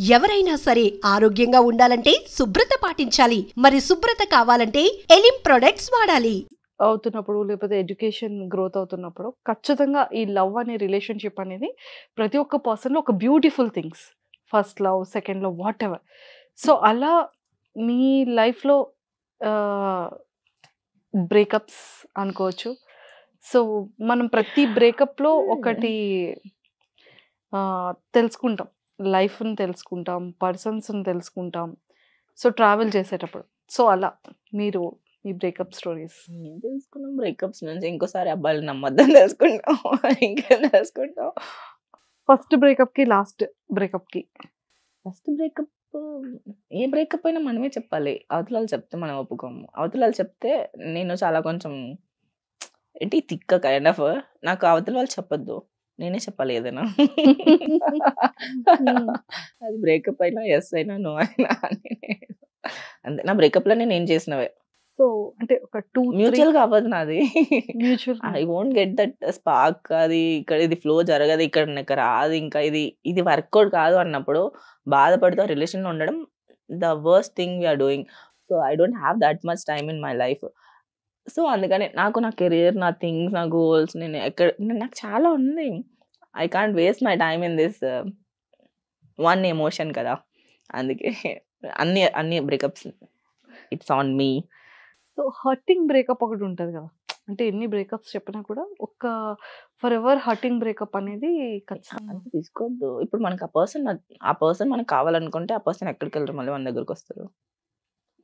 ఎవరైనా సరే ఆరోగ్యంగా ఉండాలంటే శుభ్రత పాటించాలి. మరి శుభ్రత కావాలంటే ఎలిం ప్రొడక్ట్స్ వాడాలి. అవుతున్నప్పుడు లేకపోతే ఎడ్యుకేషన్ గ్రోత్ అవుతున్నప్పుడు ఖచ్చితంగా ఈ లవ్ అనే రిలేషన్‌షిప్ అనేది ప్రతి ఒక్క పర్సన్‌లో ఒక beautiful things. First love, second love whatever. So, అలా మీ లైఫ్‌లో ఆహ్, బ్రేకప్స్ అనుకోవచ్చు. సో, మనం ప్రతి బ్రేకప్‌లో ఒకటి తెలుసుకుంటాం. లైఫ్‌ని తెలుసుకుంటాం. పర్సన్స్‌ని తెలుసుకుంటాం. సో, ట్రావెల్ చేసేటప్పుడు. సో, అలా మీరు మీ బ్రేకప్ స్టోరీస్. ఏం తెలుసుకున్నాం బ్రేకప్స్ నుంచి? ఇంకోసారి అబ్బాయిలని నమ్మొద్దని తెలుసుకుంటాం. ఇంకేం తెలుసుకుంటాం? ఫస్ట్ బ్రేకప్‌కి, లాస్ట్ బ్రేకప్‌కి. ఫస్ట్ బ్రేకప్ ఏ బ్రేకప్ అయినా మనమే చెప్పాలి. అవతల వాళ్ళు చెప్తే మనం ఒప్పుకోము. అవతల వాళ్ళు చెప్తే నేను చాలా కొంచెం ఏంటి తిక్క కైండ్ ఆఫ్ నాకు అవతల వాళ్ళు చెప్పొద్దు. నేనే చెప్పాలి ఏదైనా. అది బ్రేకప్ అయినా, యెస్ అయినా, నో అయినా నేనే అంతే. నా బ్రేకప్‌లన్నీ నేను చేసినవే. సో, అంటే ఒక 2, 3 మ్యూచువల్‌గా అవ్వదు నాది. Mutual I won't get that spark. అది ఇక్కడ ఇది ఫ్లో జరగదు. ఇక్కడ నాకు రాదు. ఇంకా ఇది వర్కౌట్ కాదు అన్నప్పుడు బాధపడుతూ ఆ రిలేషన్‌లో ఉండడం the worst thing we are doing. So, I don't have that much time in my life. So, అందుకని నా కెరియర్, నా థింగ్స్, నా గోల్స్ నాకు చాలా ఉంది. I can't waste my time in this one emotion కదా! అందుకే అన్ని breakups it's on me. So, hurting breakup ఒకటి ఉంటది కదా! అంటే ఎన్ని బ్రేకప్స్ చెప్పినా కూడా ఒక ఫర్ ఎవర్ హర్టింగ్ బ్రేకప్ అనేది ఖచ్చితంగా. అంత తీసుకోవద్దు. ఇప్పుడు మనకు ఆ పర్సన్ మనకు కావాలనుకుంటే ఆ పర్సన్ ఎక్కడికెళ్ళరు మళ్ళీ మన దగ్గరకొస్తారు.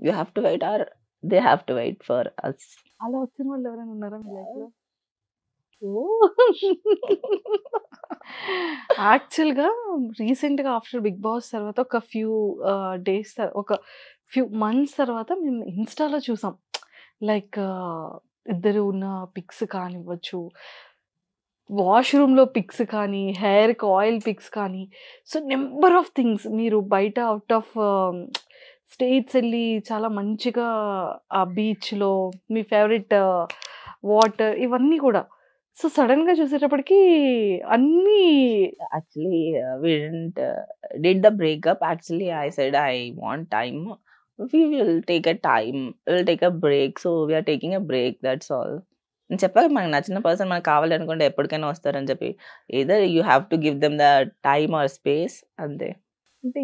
You have to wait or they have to wait for us. అలా వచ్చిన వాళ్ళు ఎవరైనా ఉన్నారా మీ లైఫ్‌లో? యాక్చువల్‌గా రీసెంట్‌గా ఆఫ్టర్ 'బిగ్ బాస్' తర్వాత ఒక డేస్ ఒక ఫ్యూ మంత్స్ తర్వాత మేము ఇన్‌స్టాలో చూసాం. లైక్ ఇద్దరు ఉన్న పిక్స్ కానివ్వచ్చు, వాష్‌రూమ్‌లో పిక్స్ కానీ, హెయిర్‌కి ఆయిల్ పిక్స్ కానీ, సో నంబర్ ఆఫ్ థింగ్స్ మీరు బయట ఔట్ ఆఫ్ స్టేట్స్ ఎళ్లి చాలా మంచిగా ఆ బీచ్‌లో మీ ఫేవరెట్ వాటర్ ఇవన్నీ కూడా. సో సడెన్‌గా చూసేటప్పటికి అన్నీ Actually, we didn't did the breakup. Actually, I said I want time. We will take a time. We'll take a break. So we are taking a break. That's all. నేను చెప్పాక మనకు నచ్చిన person మనకు కావాలి అనుకుంటే ఎప్పటికైనా వస్తారని చెప్పి either you have to give them the time or space అంతే. అంటే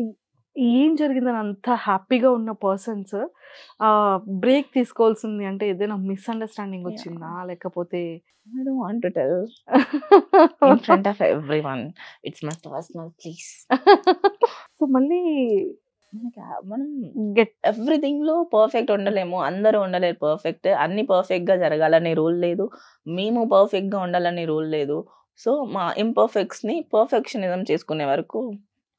ఏం జరిగిందని అంత హ్యాపీగా ఉన్న పర్సన్స్ బ్రేక్ తీసుకోవాల్సింది అంటే ఏదైనా మిస్‌అండర్‌స్టాండింగ్ వచ్చిందా? లేకపోతే I don't want to tell in front of everyone. It's my personal, please. So మళ్ళీ మనం గెట్ ఎవ్రీథింగ్‌లో పర్ఫెక్ట్ ఉండలేము. అందరూ ఉండలేరు పర్ఫెక్ట్. అన్నీ పర్ఫెక్ట్‌గా జరగాలనే రూల్ లేదు. మేము పర్ఫెక్ట్‌గా ఉండాలనే రూల్ లేదు. సో, మా ఇంపర్ఫెక్ట్స్‌ని పర్ఫెక్షనిజం చేసుకునే వరకు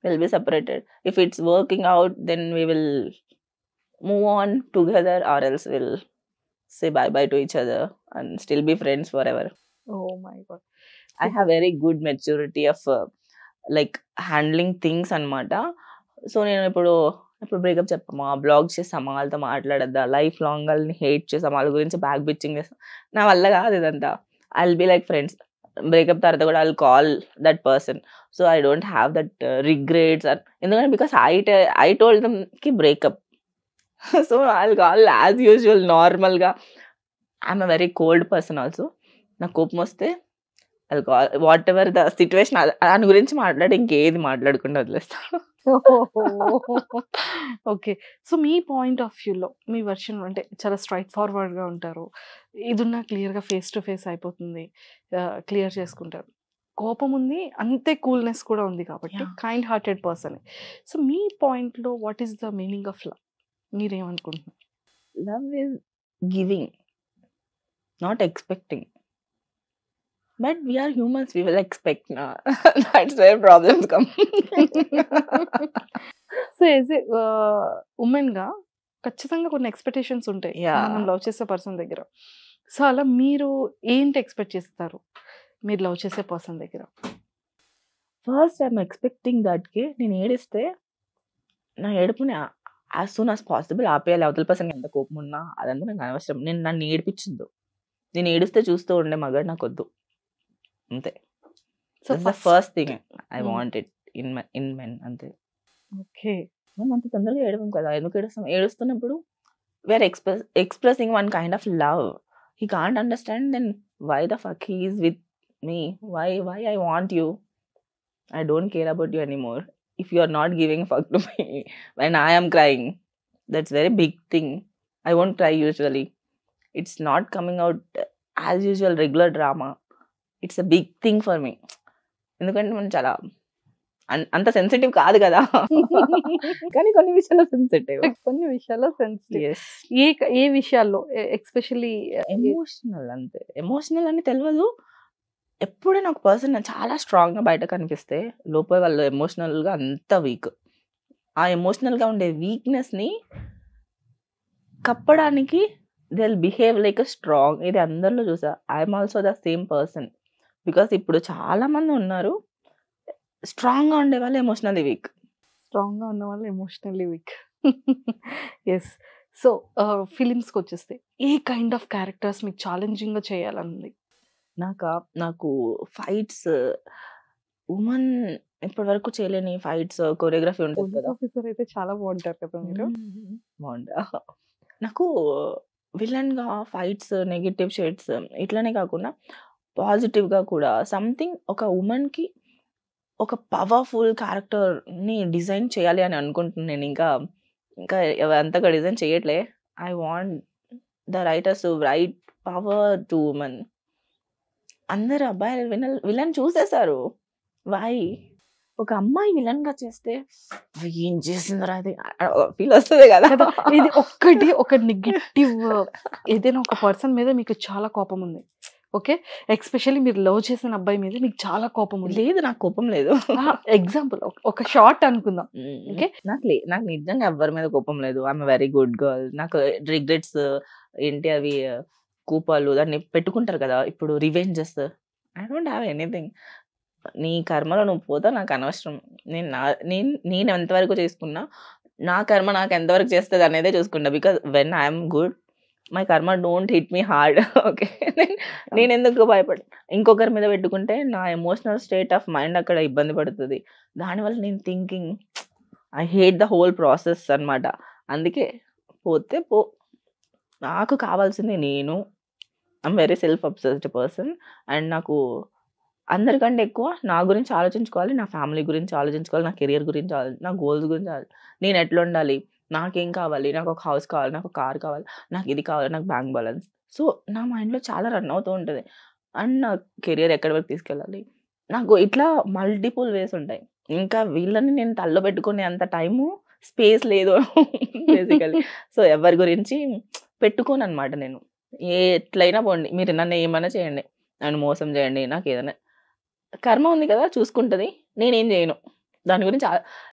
will be separated. If it's working out then we will move on together or else will say bye bye to each other and still be friends forever. Oh my god! I have very good maturity of like handling things అన్నమాట. So, నేను ఇప్పుడు breakup చెప్పమా, black చేసామా, వాళ్ళతో మాట్లాడొద్దా, life long వాళ్ళని hate చేసామా, వాళ్ళ గురించి back bitching చేసాం. నా వల్ల కాదు ఇదంతా. I will be like friends. Breakup తర్వాత కూడా I will call that person. So, I don't have that regrets ఎందుకంటే బికాస్ ఐ టోల్డ్ దెమ్ కి breakup. So, I will call as usual నార్మల్‌గా. I am a very cold person also. నాకు కోపం వస్తే అది what ever the situation దాని గురించి మాట్లాడి ఇంకేది మాట్లాడకుండా వదిలేస్తా. Okay. So me point of వ్యూలో మీ వెర్షన్ అంటే చాలా స్ట్రెయిట్ ఫార్వర్డ్‌గా ఉంటారు. ఏదున్నా క్లియర్‌గా ఫేస్ టు ఫేస్ అయిపోతుంది. క్లియర్ చేసుకుంటారు. కోపం ఉంది. అంతే కూల్‌నెస్ కూడా ఉంది కాబట్టి యాహ్! కైండ్ హార్టెడ్ పర్సనే. సో మీ పాయింట్‌లో what is the meaning of love? మీరేమనుకుంటున్నారు? Love is giving, not expecting. But we are humans, we will expect నా. That's where problems come. So as a వుమెన్‌గా ఖచ్చితంగా కొన్ని ఎక్స్‌పెక్టేషన్స్ ఉంటాయి. యాహ్! మనం లవ్ చేసే పర్సన్ దగ్గర. సో అలా మీరు ఏంటి ఎక్స్‌పెక్ట్ చేస్తారు? మీరు లవ్ చేసే పర్సన్ దగ్గర? ఫస్ట్ ఐ యామ్ ఎక్స్‌పెక్టింగ్ దట్‌కి నేను ఏడిస్తే నా ఏడుపుని యాస్ సూన్ యాస్ పాసిబుల్ ఆపేయాలి. అవతల పర్సన్‌కి ఎంత కోపం ఉన్నా అదంతా నాకు అనవసరం. నన్ను ఏడిపించొద్దు. నేను ఏడుస్తే చూస్తూ ఉండే మగాడు నాకొద్దు. అంతే. So that's the first thing I want it in men అంతే. ఓకే. మనం అంత తొందరగా ఏడవం కదా! ఎందుకు ఏడుస్తాం? ఏడుస్తున్నప్పుడు we are expressing one kind of love. He can't understand then why the fuck he is with me? Why I want you? I don't care about you anymore. If you are not giving a fuck to me when I am crying, that's very big thing. I won't cry usually. It's not coming out as usual regular drama. It's a big thing for me. ఎందుకంటే మనం చాలా అంత sensitive కాదు కదా. కానీ కొన్ని విషయాల్లో sensitive. కొన్ని విషయాల్లో సెన్సిటివ్. ఎస్. ఏ విషయాల్లో ఎస్పెషల్లీ ఎమోషనల్ అంతే. ఎమోషనల్ అని తెలియదు. ఎప్పుడైనా ఒక పర్సన్ చాలా స్ట్రాంగ్‌గా బయట కనిపిస్తే లోపల వాళ్ళు ఎమోషనల్‌గా అంత వీక్. ఆ ఎమోషనల్‌గా ఉండే వీక్‌నెస్‌ని కప్పడానికి they will behave like a strong. ఇది అందరిలో చూసా. I am also the same person. Because ఇప్పుడు చాలా మంది ఉన్నారు. స్ట్రాంగ్‌గా ఉండేవాళ్ళు ఎమోషనల్లీ వీక్. స్ట్రాంగ్‌గా ఉన్న వాళ్ళు ఎమోషనల్లీ వీక్. యెస్. సో ఫిలిమ్స్‌కి వచ్చేస్తే ఏ కైండ్ ఆఫ్ క్యారెక్టర్స్ మీకు ఛాలెంజింగ్‌గా చేయాలనుంది? నాకు ఫైట్స్ ఉమెన్ ఇప్పటివరకు చేయలేని ఫైట్స్ కొరియోగ్రఫీ ఉంటుంది పోలీస్ కదా. ఆఫీసర్ అయితే చాలా బాగుంటారు కదా మీరు. బాగుందా? నాకు విలన్‌గా ఫైట్స్, నెగెటివ్ షేడ్స్ ఇట్లనే కాకుండా పాజిటివ్‌గా కూడా సంథింగ్ ఒక వుమన్‌కి ఒక పవర్‌ఫుల్ క్యారెక్టర్‌ని డిజైన్ చేయాలి అని అనుకుంటున్నాను నేను. ఇంకా అంతగా డిజైన్ చేయట్లే. I want the writers to right power to women. అందరు అబ్బాయిలు విలన్ చూసేసారు. వై? ఒక అమ్మాయి విలన్‌గా చేస్తే ఏం చేసిందిరా అది ఫీల్ వస్తది కదా. కదా! ఇది ఒక్కటి ఒక నెగెటివ్ ఏదైనా ఒక పర్సన్ మీద మీకు చాలా కోపం ఉంది. ఓకే. ఎస్పెషల్లీ మీరు లవ్ చేసిన అబ్బాయి మీద మీకు చాలా కోపం ఉంది. లేదు, నాకు కోపం లేదు. ఎగ్జాంపుల్ ఒక షార్ట్ అనుకుందాం. ఓకే. నాకు నిజంగా ఎవ్వరి మీద కోపం లేదు. I am very good girl. నాకు రిగ్రెట్స్ ఏంటి అవి కోపాలు దాన్ని పెట్టుకుంటారు కదా. ఇప్పుడు revenges I don't have anything. నీ కర్మలో నువ్వు పోతా నాకు అనవసరం. నేను ఎంతవరకు చేసుకున్నా నా కర్మ నాకు ఎంతవరకు చేస్తుంది అనేదే చూసుకుంటా. Because when I'm good my karma don't hit me hard. Okay. నేను ఎందుకు భయపడ ఇంకొకరి మీద పెట్టుకుంటే నా ఎమోషనల్ స్టేట్ ఆఫ్ మైండ్ అక్కడ ఇబ్బంది పడుతుంది. దానివల్ల నేను thinking I hate the whole process అనమాట. అందుకే పోతే పో, నాకు కావాల్సింది నేను. I'm very self obsessed person. And నాకు అందరికంటే ఎక్కువ నా గురించి ఆలోచించుకోవాలి, నా ఫ్యామిలీ గురించి ఆలోచించుకోవాలి, నా కెరియర్ గురించి నా గోల్స్ గురించి నేను ఎట్లా ఉండాలి, నాకేం కావాలి, నాకు ఒక హౌస్ కావాలి, నాకు ఒక కార్ కావాలి, నాకు ఇది కావాలి, నాకు బ్యాంక్ బ్యాలెన్స్. సో నా మైండ్లో చాలా రన్ అవుతూ ఉంటుంది. అండ్ నా కెరియర్ ఎక్కడి వరకు తీసుకెళ్ళాలి, నాకు ఇట్లా మల్టిపుల్ వేస్ ఉంటాయి. ఇంకా వీళ్ళని నేను తల్లో పెట్టుకునే అంత టైము స్పేస్ లేదు బేసికలీ. సో ఎవరి గురించి పెట్టుకోను అనమాట నేను. ఎట్లయినా పోండి, మీరు నన్ను ఏమైనా చేయండి, నన్ను మోసం చేయండి, నాకు ఏదైనా కర్మ ఉంది కదా చూసుకుంటుంది, నేనేం చేయను దాని గురించి